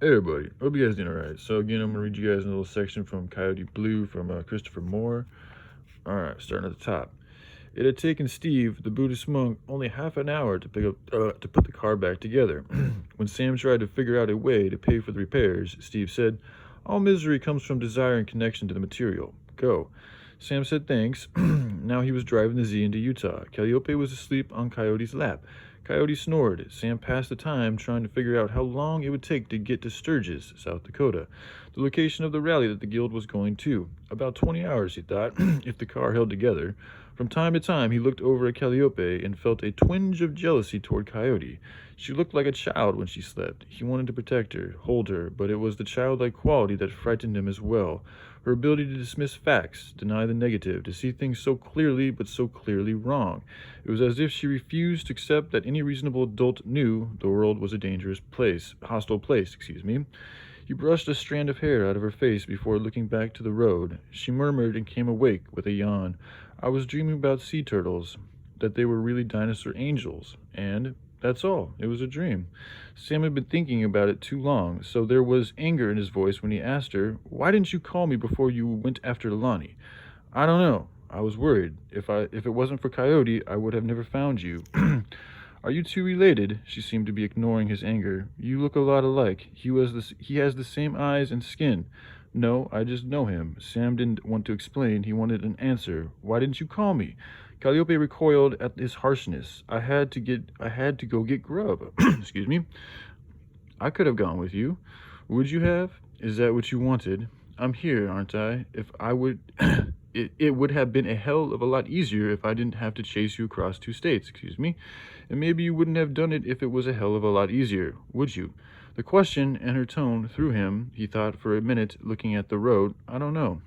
Hey everybody, hope you guys doing alright. So again, I'm gonna read you guys a little section from Coyote Blue from Christopher Moore. Alright, starting at the top. It had taken Steve, the Buddhist monk, only half an hour to put the car back together. When Sam tried to figure out a way to pay for the repairs, Steve said, "All misery comes from desire and connection to the material. Go." Sam said thanks. Now he was driving the Z into Utah. Calliope was asleep on Coyote's lap. Coyote snored. Sam passed the time trying to figure out how long it would take to get to Sturgis, South Dakota, the location of the rally that the guild was going to. About 20 hours, he thought, if the car held together. From time to time, he looked over at Calliope and felt a twinge of jealousy toward Coyote. She looked like a child when she slept. He wanted to protect her, hold her, but it was the childlike quality that frightened him as well. Her ability to dismiss facts, deny the negative, to see things so clearly but so clearly wrong. It was as if she refused to accept that any reasonable adult knew the world was a dangerous place, hostile place. He brushed a strand of hair out of her face before looking back to the road. She murmured and came awake with a yawn. "I was dreaming about sea turtles, that they were really dinosaur angels, and that's all. It was a dream." Sam had been thinking about it too long, so there was anger in his voice when he asked her, "Why didn't you call me before you went after Lonnie?" "I don't know. I was worried. If it wasn't for Coyote, I would have never found you." "Are you two related?" She seemed to be ignoring his anger. "You look a lot alike. He has the same eyes and skin." "No, I just know him." Sam didn't want to explain. He wanted an answer. "Why didn't you call me?" Calliope recoiled at his harshness. I had to go get grub." Excuse me. "I could have gone with you." "Would you have? Is that what you wanted?" "I'm here, aren't I? If I would it would have been a hell of a lot easier if I didn't have to chase you across 2 states, And maybe you wouldn't have done it if it was a hell of a lot easier, would you?" The question and her tone threw him. He thought for a minute, looking at the road. "I don't know."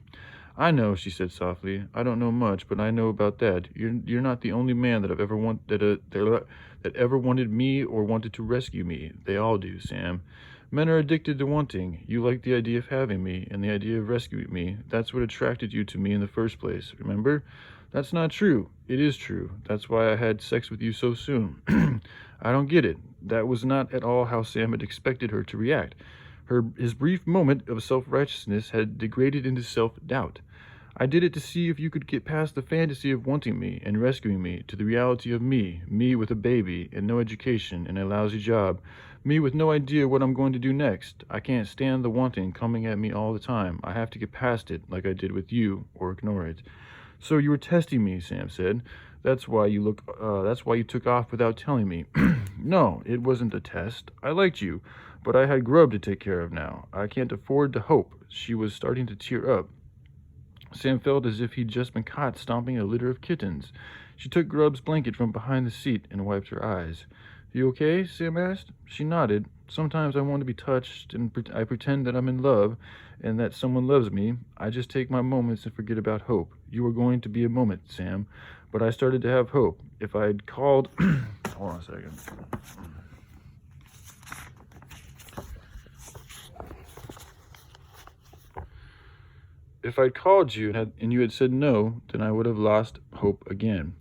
"I know," she said softly. "I don't know much, but I know about that. You're not the only man that that ever wanted me or wanted to rescue me. They all do, Sam. Men are addicted to wanting. You like the idea of having me and the idea of rescuing me. That's what attracted you to me in the first place, remember?" "That's not true." "It is true. That's why I had sex with you so soon." "I don't get it." That was not at all how Sam had expected her to react. His brief moment of self-righteousness had degraded into self-doubt. "I did it to see if you could get past the fantasy of wanting me and rescuing me to the reality of me with a baby and no education and a lousy job, me with no idea what I'm going to do next. I can't stand the wanting coming at me all the time. I have to get past it like I did with you, or ignore it." "So you were testing me," Sam said. That's why you took off without telling me." "No, it wasn't a test. I liked you, but I had grub to take care of now. I can't afford to hope." She was starting to tear up. Sam felt as if he'd just been caught stomping a litter of kittens. She took Grub's blanket from behind the seat and wiped her eyes. "You okay?" Sam asked. She nodded. "Sometimes I want to be touched, and I pretend that I'm in love and that someone loves me. I just take my moments and forget about hope. You were going to be a moment, Sam, but I started to have hope. If I'd called..." Hold on a second. "If I'd called you and you had said no, then I would have lost hope again."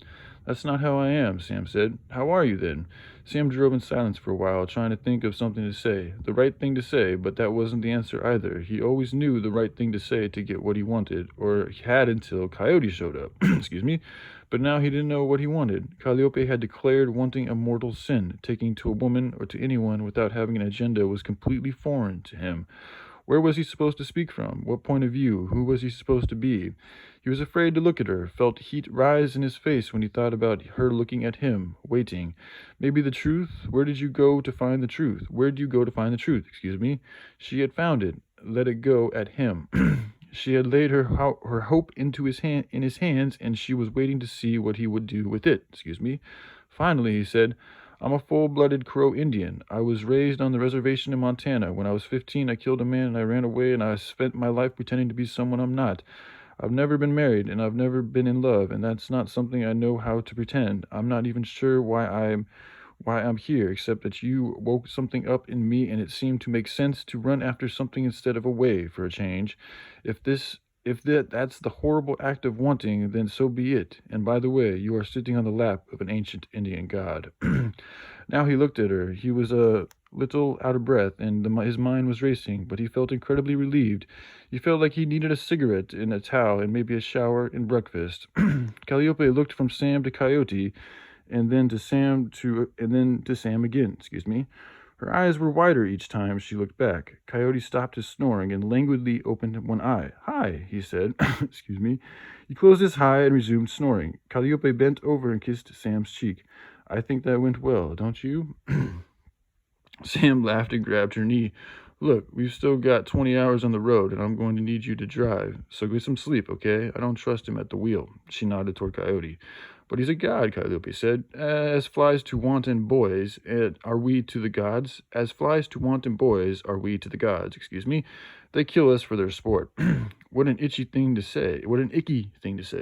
"That's not how I am," Sam said. "How are you, then?" Sam drove in silence for a while, trying to think of something to say. The right thing to say, but that wasn't the answer either. He always knew the right thing to say to get what he wanted, or he had until Coyote showed up. But now he didn't know what he wanted. Calliope had declared wanting a mortal sin. Taking to a woman or to anyone without having an agenda was completely foreign to him. Where was he supposed to speak from? What point of view? Who was he supposed to be? He was afraid to look at her, felt heat rise in his face when he thought about her looking at him, waiting. Maybe the truth? Where did you go to find the truth? Where did you go to find the truth? She had found it. Let it go at him. She had laid her hope in his hands, and she was waiting to see what he would do with it. Finally, he said, "I'm a full-blooded Crow Indian. I was raised on the reservation in Montana. When I was 15, I killed a man and I ran away, and I spent my life pretending to be someone I'm not. I've never been married, and I've never been in love, and that's not something I know how to pretend. I'm not even sure why I'm here, except that you woke something up in me, and it seemed to make sense to run after something instead of away for a change. If that's the horrible act of wanting, then so be it. And by the way, you are sitting on the lap of an ancient Indian god." Now he looked at her. He was little out of breath, and his mind was racing, but he felt incredibly relieved. He felt like he needed a cigarette and a towel and maybe a shower and breakfast. Calliope looked from Sam to Coyote, and then to Sam again, excuse me. Her eyes were wider each time she looked back. Coyote stopped his snoring and languidly opened one eye. "Hi," he said. Excuse me. He closed his eye and resumed snoring. Calliope bent over and kissed Sam's cheek. "I think that went well, don't you?" Sam laughed and grabbed her knee. "Look, we've still got 20 hours on the road, and I'm going to need you to drive. So get some sleep, okay? I don't trust him at the wheel." She nodded toward Coyote. "But he's a god," Calliope said. "As flies to wanton boys, are we to the gods? As flies to wanton boys, are we to the gods, excuse me. They kill us for their sport." What an icky thing to say,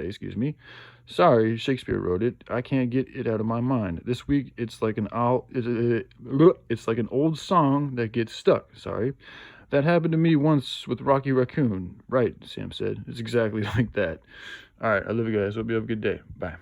excuse me. "Sorry, Shakespeare wrote it. I can't get it out of my mind. This week, it's like an old song that gets stuck, sorry. That happened to me once with Rocky Raccoon." "Right," Sam said. "It's exactly like that." All right, I love you guys. Hope you have a good day. Bye.